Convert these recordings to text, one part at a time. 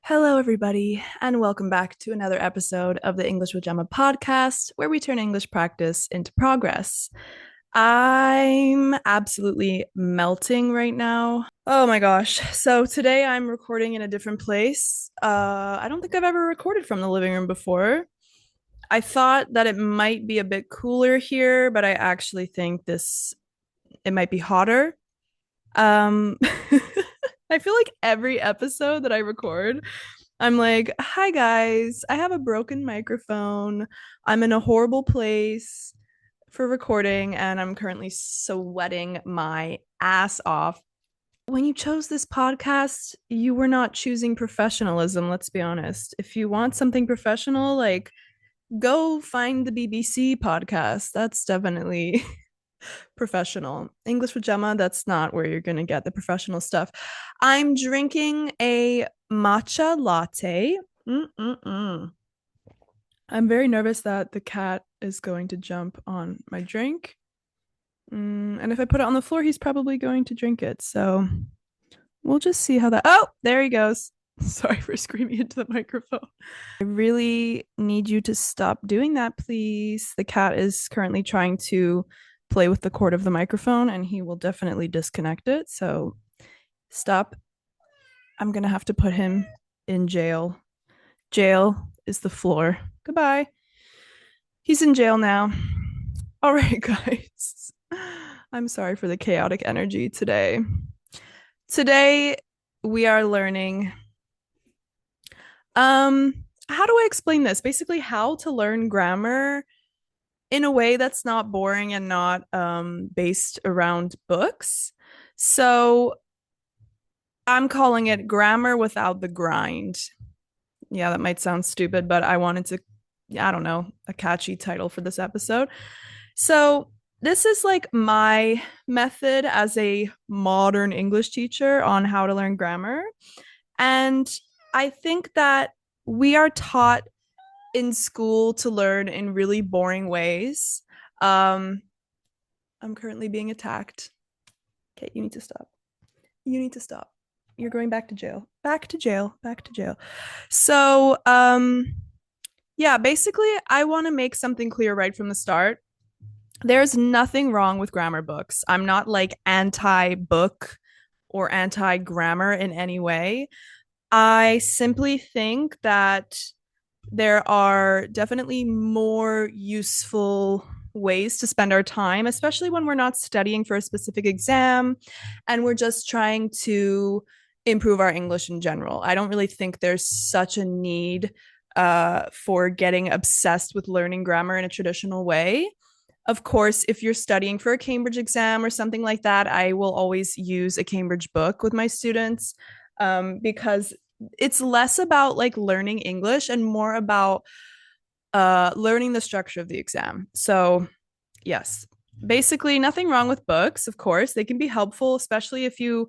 Hello, everybody, and welcome back to another episode of the English with Gemma podcast, where we turn English practice into progress. I'm absolutely melting right now. Oh my gosh. So today I'm recording in a different place. I don't think I've ever recorded from the living room before. I thought that it might be a bit cooler here, but I actually think it might be hotter. Um, I feel like every episode that I record, I'm like, hi guys, I have a broken microphone. I'm in a horrible place for recording, and I'm currently sweating my ass off. When you chose this podcast, you were not choosing professionalism, let's be honest. If you want something professional, like go find the BBC podcast. That's definitely professional. English with Gemma, that's not where you're going to get the professional stuff. I'm drinking a matcha latte. Mm-mm-mm. I'm very nervous that the cat is going to jump on my drink. And if I put it on the floor, he's probably going to drink it. So we'll just see how that. Oh, there he goes. Sorry for screaming into the microphone. I really need you to stop doing that, please. The cat is currently trying to play with the cord of the microphone and he will definitely disconnect it. So stop. I'm going to have to put him in jail. Jail is the floor. Goodbye. He's in jail now. All right, guys. I'm sorry for the chaotic energy today. Today, we are learning how do I explain this? Basically, how to learn grammar in a way that's not boring and not based around books. So I'm calling it grammar without the grind. Yeah, that might sound stupid, but I wanted to, I don't know, a catchy title for this episode. So this is like my method as a modern English teacher on how to learn grammar. And I think that we are taught in school to learn in really boring ways. Um, I'm currently being attacked. Okay, you need to stop. You need to stop. You're going back to jail. Back to jail. Back to jail. So, yeah, basically, I want to make something clear right from the start. There's nothing wrong with grammar books. I'm not like anti book or anti grammar in any way. I simply think that there are definitely more useful ways to spend our time, especially when we're not studying for a specific exam and we're just trying to improve our English in general. I don't really think there's such a need for getting obsessed with learning grammar in a traditional way. Of course, if you're studying for a Cambridge exam or something like that, I will always use a Cambridge book with my students because it's less about like learning English and more about learning the structure of the exam. So, yes, basically nothing wrong with books, of course. They can be helpful, especially if you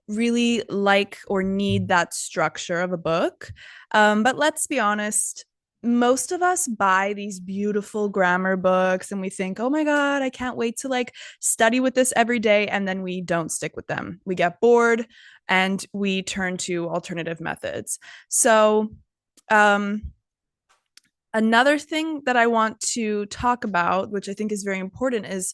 really like or need that structure of a book. But let's be honest, most of us buy these beautiful grammar books and we think, oh my God, I can't wait to like study with this every day. And then we don't stick with them. We get bored and we turn to alternative methods. So, um, another thing that I want to talk about, which I think is very important, is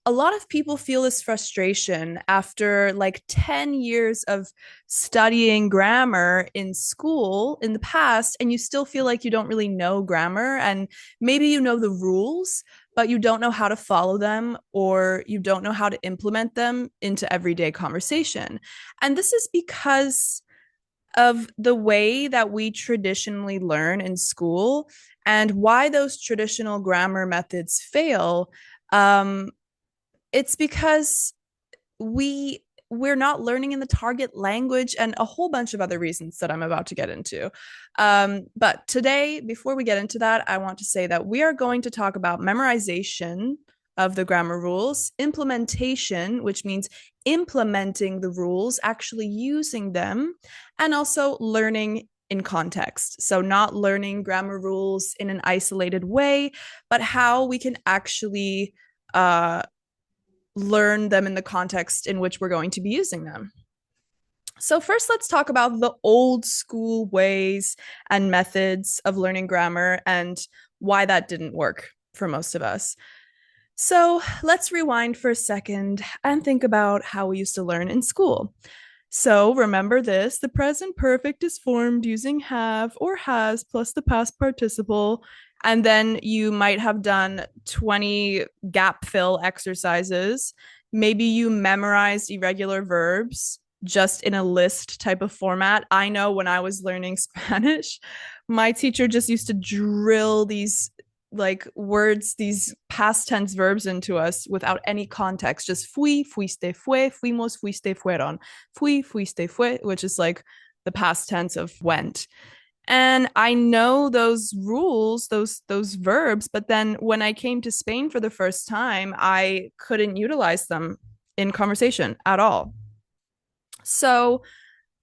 a lot of people feel this frustration after like 10 years of studying grammar in school in the past, and you still feel like you don't really know grammar. And maybe you know the rules, but you don't know how to follow them or you don't know how to implement them into everyday conversation. And this is because of the way that we traditionally learn in school and why those traditional grammar methods fail. Um, it's because we're not learning in the target language and a whole bunch of other reasons that I'm about to get into. But today, before we get into that, I want to say that we are going to talk about memorization of the grammar rules, implementation, which means implementing the rules, actually using them, and also learning in context. So, not learning grammar rules in an isolated way, but how we can actually learn them in the context in which we're going to be using them. So, first, let's talk about the old school ways and methods of learning grammar and why that didn't work for most of us. So, let's rewind for a second and think about how we used to learn in school. So, remember this: the present perfect is formed using have or has plus the past participle. And then you might have done 20 gap fill exercises. Maybe you memorized irregular verbs just in a list type of format. I know when I was learning Spanish, my teacher just used to drill these like words, these past tense verbs into us without any context. Just fui, fuiste, fue, fuimos, fuiste, fueron. Fui, fuiste, fue, which is like the past tense of went. And I know those rules, those verbs, but then when I came to Spain for the first time, I couldn't utilize them in conversation at all. So,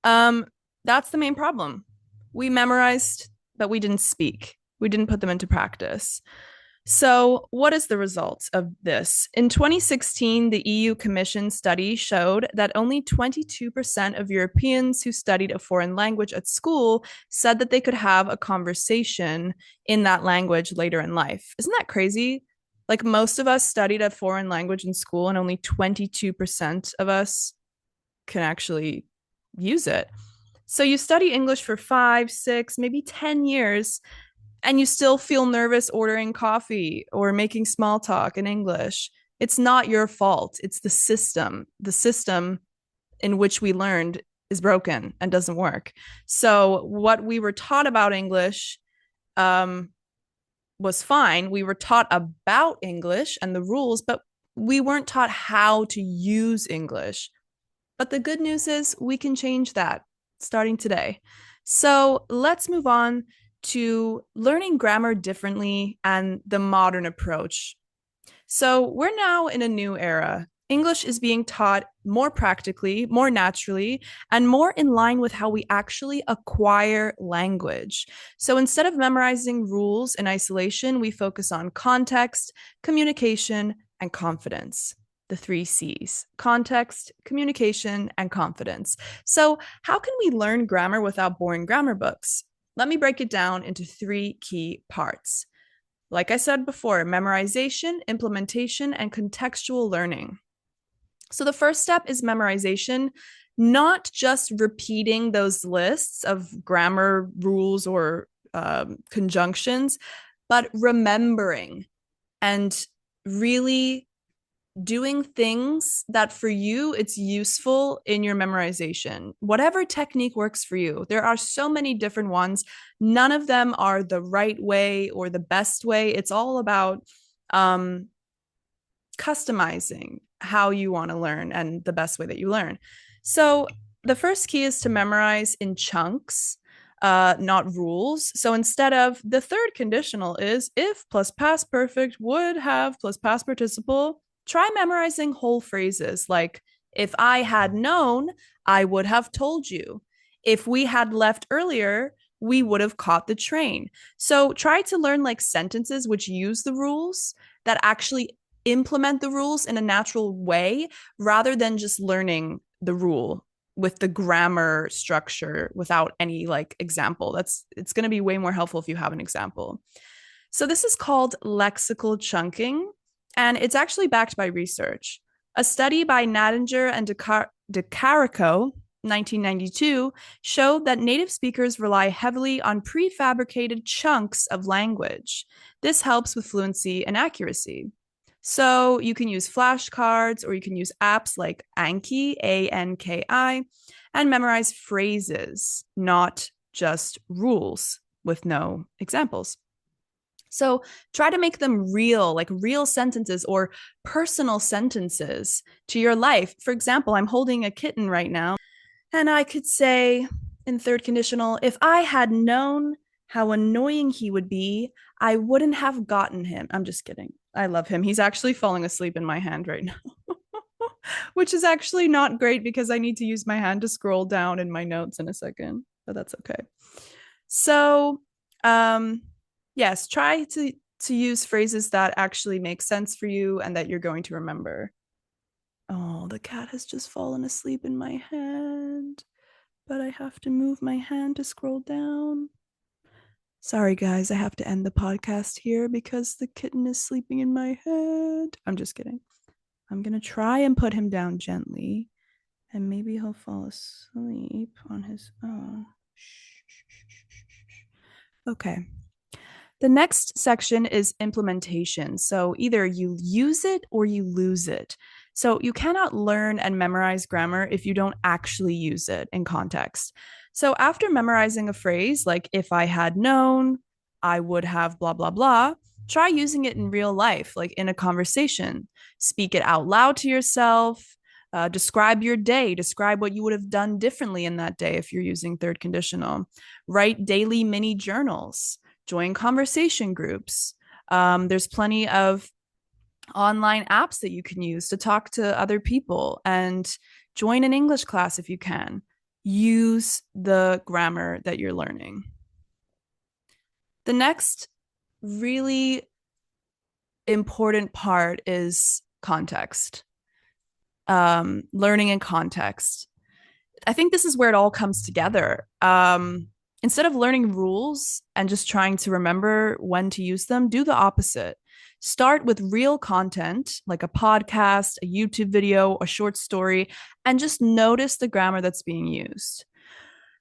um, that's the main problem. We memorized, but we didn't speak. We didn't put them into practice. So, what is the result of this? In 2016, the EU Commission study showed that only 22% of Europeans who studied a foreign language at school said that they could have a conversation in that language later in life. Isn't that crazy? Like, most of us studied a foreign language in school, and only 22% of us can actually use it. So, you study English for 5, 6, maybe 10 years, and you still feel nervous ordering coffee or making small talk in English. It's not your fault. It's the system. The system in which we learned is broken and doesn't work. So, what we were taught about English um, was fine. We were taught about English and the rules, but we weren't taught how to use English. But the good news is we can change that starting today. So let's move on to learning grammar differently and the modern approach. So we're now in a new era. English is being taught more practically, more naturally, and more in line with how we actually acquire language. So instead of memorizing rules in isolation, we focus on context, communication, and confidence. The 3 C's: context, communication, and confidence. So, how can we learn grammar without boring grammar books? Let me break it down into 3 key parts. Like I said before, memorization, implementation, and contextual learning. So the first step is memorization, not just repeating those lists of grammar rules or conjunctions, but remembering and really doing things that for you it's useful in your memorization. Whatever technique works for you. There are so many different ones. None of them are the right way or the best way. It's all about customizing how you want to learn and the best way that you learn. So the first key is to memorize in chunks, not rules. So instead of the third conditional is if plus past perfect would have plus past participle, try memorizing whole phrases like if I had known, I would have told you. If we had left earlier, we would have caught the train. So try to learn like sentences which use the rules that actually implement the rules in a natural way rather than just learning the rule with the grammar structure without any like example. It's going to be way more helpful if you have an example. So this is called lexical chunking, and it's actually backed by research. A study by Nadinger and DeCarico 1992 showed that native speakers rely heavily on prefabricated chunks of language. This helps with fluency and accuracy. So you can use flashcards or you can use apps like Anki, Anki, and memorize phrases, not just rules with no examples. So try to make them real, like real sentences or personal sentences to your life. For example, I'm holding a kitten right now, and I could say in third conditional, if I had known how annoying he would be, I wouldn't have gotten him. I'm just kidding. I love him. He's actually falling asleep in my hand right now, which is actually not great because I need to use my hand to scroll down in my notes in a second, but that's okay. So, yes, try to use phrases that actually make sense for you and that you're going to remember. Oh, the cat has just fallen asleep in my hand. but I have to move my hand to scroll down. Sorry, guys, I have to end the podcast here because the kitten is sleeping in my head. I'm just kidding. I'm going to try and put him down gently, and maybe he'll fall asleep on his own. Okay. The next section is implementation. So either you use it or you lose it. So you cannot learn and memorize grammar if you don't actually use it in context. So after memorizing a phrase like, if I had known, I would have blah, blah, blah, try using it in real life, like in a conversation. Speak it out loud to yourself. Describe your day. Describe what you would have done differently in that day if you're using third conditional. Write daily mini journals. Join conversation groups. There's plenty of online apps that you can use to talk to other people, and join an English class if you can. Use the grammar that you're learning. The next really important part is context. Learning in context. I think this is where it all comes together. Instead of learning rules and just trying to remember when to use them, do the opposite. Start with real content like a podcast, a YouTube video, a short story, and just notice the grammar that's being used.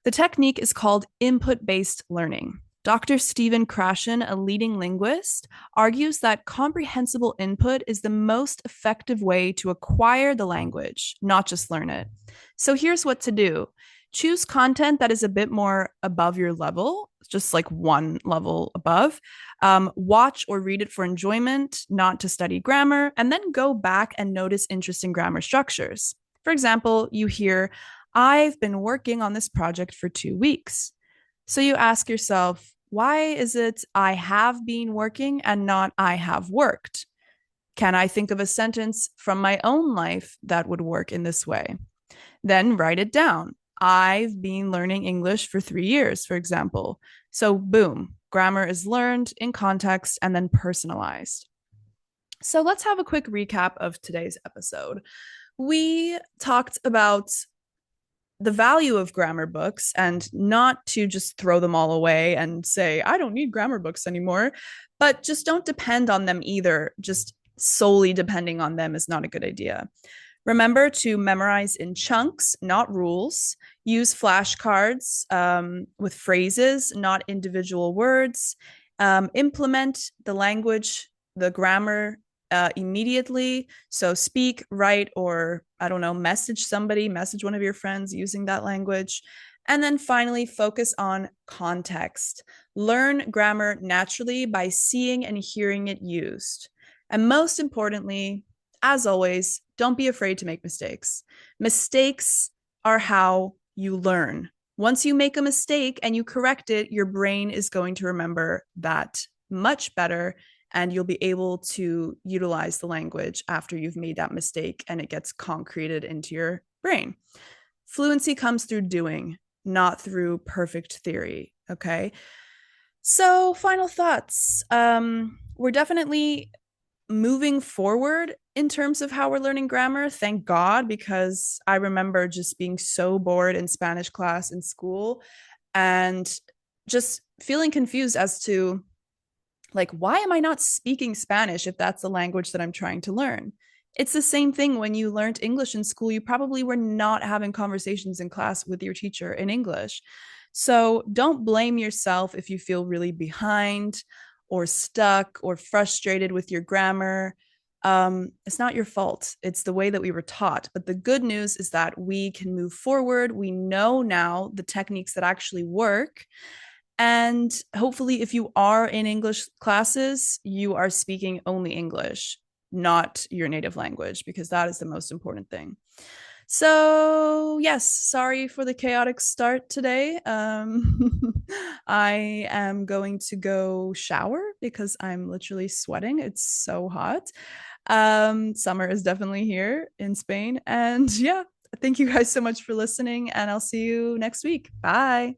The technique is called input-based learning. Dr. Stephen Krashen, a leading linguist, argues that comprehensible input is the most effective way to acquire the language, not just learn it. So here's what to do. Choose content that is a bit more above your level, just like one level above. Watch or read it for enjoyment, not to study grammar, and then go back and notice interesting grammar structures. For example, you hear, I've been working on this project for 2 weeks. So you ask yourself, why is it I have been working and not I have worked? Can I think of a sentence from my own life that would work in this way? Then write it down. I've been learning English for 3 years, for example. So boom, grammar is learned in context and then personalized. So let's have a quick recap of today's episode. We talked about the value of grammar books and not to just throw them all away and say, I don't need grammar books anymore, but just don't depend on them either. Just solely depending on them is not a good idea. Remember to memorize in chunks, not rules. Use flashcards with phrases, not individual words. Implement the language, the grammar immediately. So speak, write, or I don't know, message somebody, message one of your friends using that language. And then finally, focus on context. Learn grammar naturally by seeing and hearing it used. And most importantly, as always, don't be afraid to make mistakes. Mistakes are how you learn. Once you make a mistake and you correct it, your brain is going to remember that much better, and you'll be able to utilize the language after you've made that mistake and it gets concreted into your brain. Fluency comes through doing, not through perfect theory. Okay. So, final thoughts. We're definitely moving forward in terms of how we're learning grammar. Thank God, because I remember just being so bored in Spanish class in school and just feeling confused as to, like, why am I not speaking Spanish if that's the language that I'm trying to learn? It's the same thing when you learned English in school. You probably were not having conversations in class with your teacher in English. So don't blame yourself if you feel really behind or stuck or frustrated with your grammar. It's not your fault. It's the way that we were taught. But the good news is that we can move forward. We know now the techniques that actually work. And hopefully, if you are in English classes, you are speaking only English, not your native language, because that is the most important thing. So, yes, sorry for the chaotic start today. I am going to go shower because I'm literally sweating. It's so hot. Summer is definitely here in Spain. And yeah, thank you guys so much for listening, and I'll see you next week. Bye.